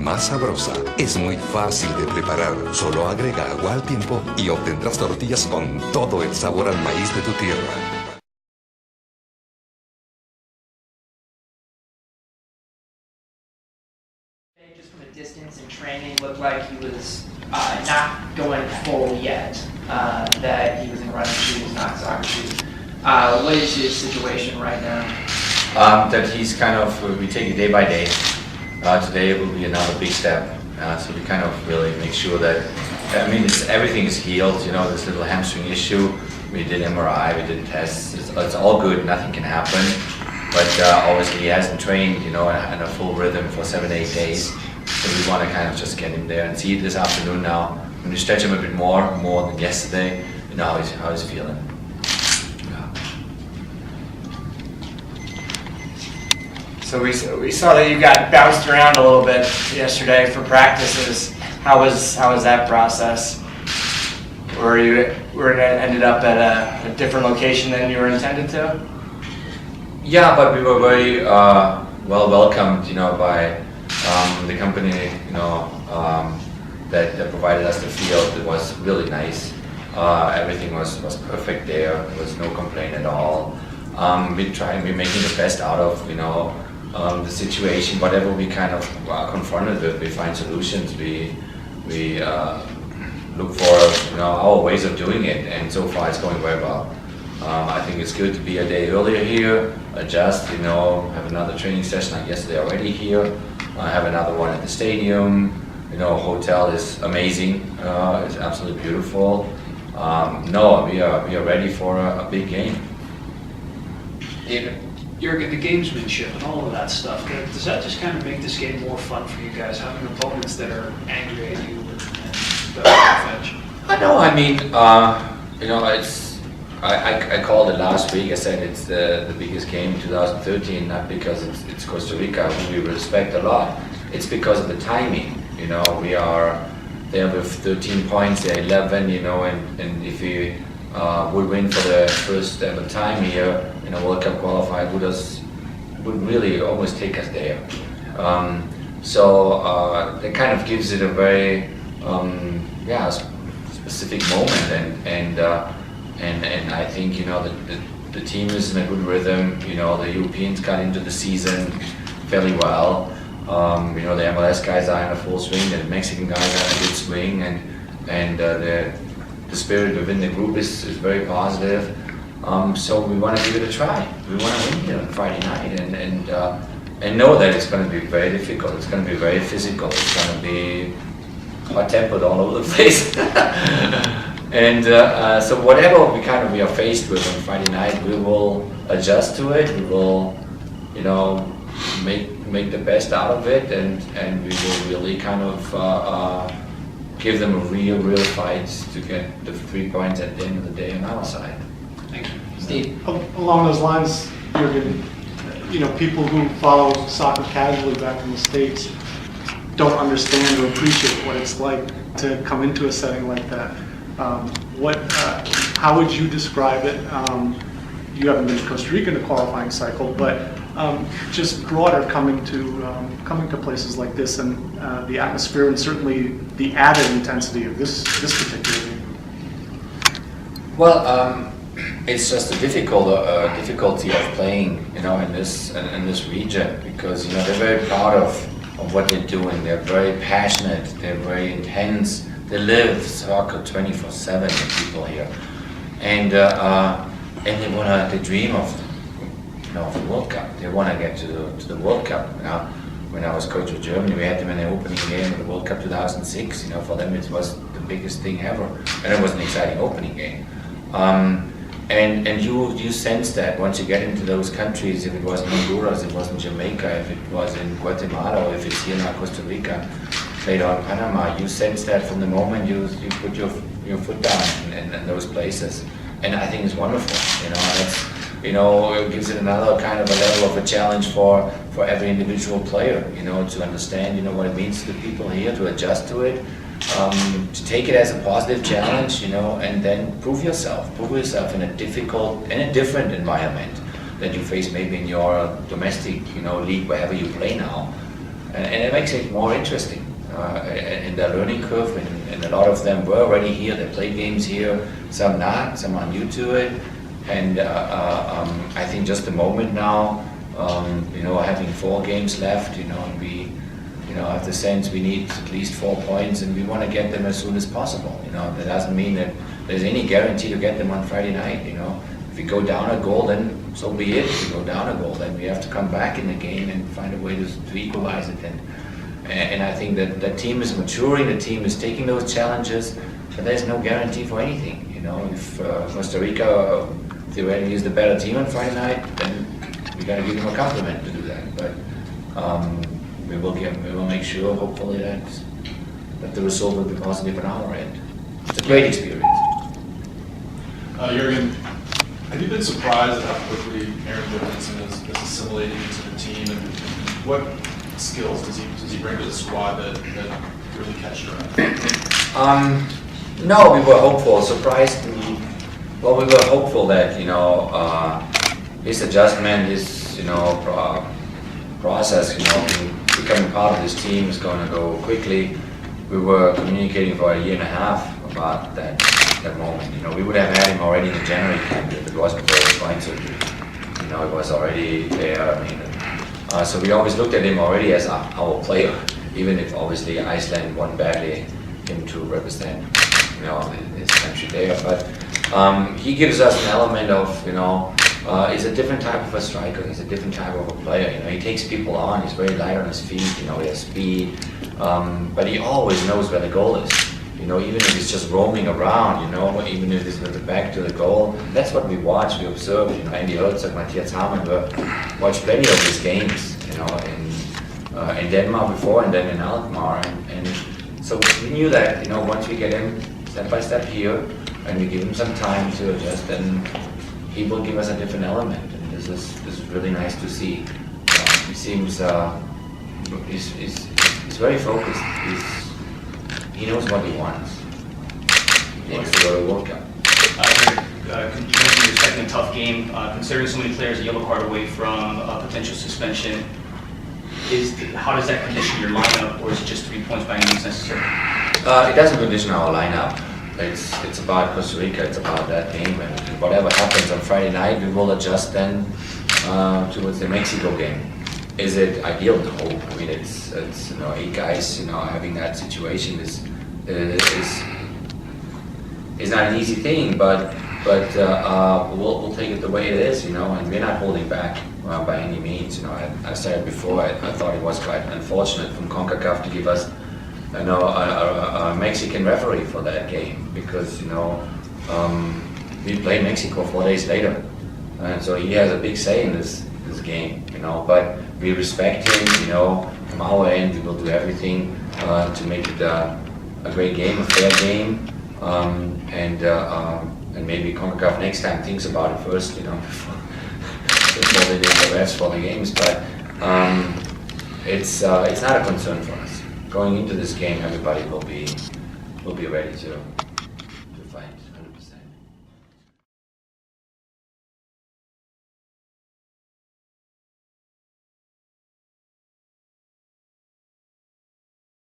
más sabrosa. Es muy fácil de preparar. Solo agrega agua al tiempo y obtendrás tortillas con todo el sabor al maíz de tu tierra. Just from a distance and training, looked like he was not going full yet. That he was in running shoes, not soccer shoes. What is his situation right now? That he's kind of, we take it day by day. Today will be another big step. So we kind of really make sure that, everything is healed, this little hamstring issue. We did MRI, we did tests, it's all good, nothing can happen. But obviously he hasn't trained, in a full rhythm for 7-8 days. So we want to kind of just get him there and see this afternoon now. When we stretch him a bit more than yesterday, how he's feeling. So we saw that you got bounced around a little bit yesterday for practices. How was that process? Ended up at a different location than you were intended to? Yeah, but we were very well welcomed, by the company, that provided us the field. It was really nice. Everything was perfect there. There was no complaint at all. We're making the best out of, the situation. Whatever we kind of are confronted with, we find solutions. We look for, our ways of doing it, and so far it's going very well. I think it's good to be a day earlier here, adjust, have another training session like yesterday already here, have another one at the stadium. Hotel is amazing, it's absolutely beautiful. We are ready for a big game. David, Jurgen, the gamesmanship and all of that stuff, does that just kind of make this game more fun for you guys, having opponents that are angry at you and fetch? I called it last week. I said it's the biggest game in 2013, not because it's Costa Rica, who we respect a lot. It's because of the timing. We are there with 13 points, they're 11, and if we would win for the first ever time here in a World Cup qualifier, would really almost take us there. So that kind of gives it a very specific moment, and I think the team is in a good rhythm. The Europeans got into the season fairly well. The MLS guys are in a full swing. The Mexican guys are in a good swing, and the spirit within the group is very positive. So we want to give it a try. We want to win here on Friday night, and know that it's going to be very difficult. It's going to be very physical. It's going to be hot-tempered all over the place. And so whatever we are faced with on Friday night, we will adjust to it. We will, make the best out of it, and we will really kind of give them a real fight to get the 3 points at the end of the day on our side. Thank you. Steve? Along those lines, Jurgen, people who follow soccer casually back in the States don't understand or appreciate what it's like to come into a setting like that. How would you describe it? You haven't been to Costa Rica in the qualifying cycle, but just broader coming to places like this, and the atmosphere, and certainly the added intensity of this particular game. Well, it's just a difficulty of playing, in this region, because they're very proud of what they're doing. They're very passionate. They're very intense. They live soccer 24/7. The people here, and they dream of the World Cup. They want to get to the World Cup. When I was coach of Germany, we had them in the opening game of the World Cup 2006. For them it was the biggest thing ever, and it was an exciting opening game. And you sense that once you get into those countries. If it was in Honduras, it was in Jamaica, if it was in Guatemala, or if it's here now Costa Rica, later on Panama, you sense that from the moment you put your foot down in those places, and I think it's wonderful. It gives it another kind of a level of a challenge for every individual player. To understand what it means to the people here, to adjust to it, to take it as a positive challenge, and then prove yourself in a different environment that you face maybe in your domestic, league, wherever you play now. and it makes it more interesting. And the learning curve, and a lot of them were already here. They played games here. Some not. Some are new to it. And I think just the moment now, having 4 games left, and we, have the sense we need at least 4 points, and we want to get them as soon as possible. That doesn't mean that there's any guarantee to get them on Friday night. If we go down a goal, then so be it. If we go down a goal, then we have to come back in the game and find a way to equalize it. And I think that the team is maturing, the team is taking those challenges, but there's no guarantee for anything. If Costa Rica theoretically is the better team on Friday night, then we got to give them a compliment to do that. But we will make sure, hopefully, that the result will be positive on our end. It's a great experience. Jurgen, have you been surprised at how quickly Aaron Johansson has assimilated into the team, and what skills does he bring to the squad that really catch your eye? No, we were hopeful. Surprised. Well, we were hopeful that his adjustment, his process, becoming part of this team is going to go quickly. We were communicating for a year and a half about that moment. We would have had him already in the January camp if it wasn't for his spine surgery. It was already there. So we always looked at him already as our player, even if obviously Iceland won badly him to represent his country there. But he gives us an element of he's a different type of a striker. He's a different type of a player. He takes people on. He's very light on his feet. He has speed, but he always knows where the goal is. Even if he's just roaming around, even if he's with the back to the goal, that's what we watch, we observe. Andy Herzog, Matthias Hamann, we watched plenty of these games, in Denmark before and then in Alkmaar. And so we knew that, once we get him step by step here and we give him some time to adjust, then he will give us a different element. And this is really nice to see. He seems, he's very focused. He knows what he wants. He wants to go to the World Cup. You mentioned you're expecting a tough game. Considering so many players a yellow card away from a potential suspension, how does that condition your lineup, or is it just 3 points by any means necessary? It doesn't condition our lineup. It's about Costa Rica. It's about that game, and whatever happens on Friday night, we will adjust then towards the Mexico game. Is it ideal? No. It's 8 guys. Having that situation is not an easy thing, but we'll take it the way it is, and we're not holding back by any means. I said it before. I thought it was quite unfortunate from CONCACAF to give us a Mexican referee for that game, because we play Mexico 4 days later, and so he has a big say in this game. But we respect him. From our end, we will do everything to make it a great game, a fair game, and maybe CONCACAF next time thinks about it first, before they do the rest for the games. But it's not a concern for us. Going into this game, everybody will be ready to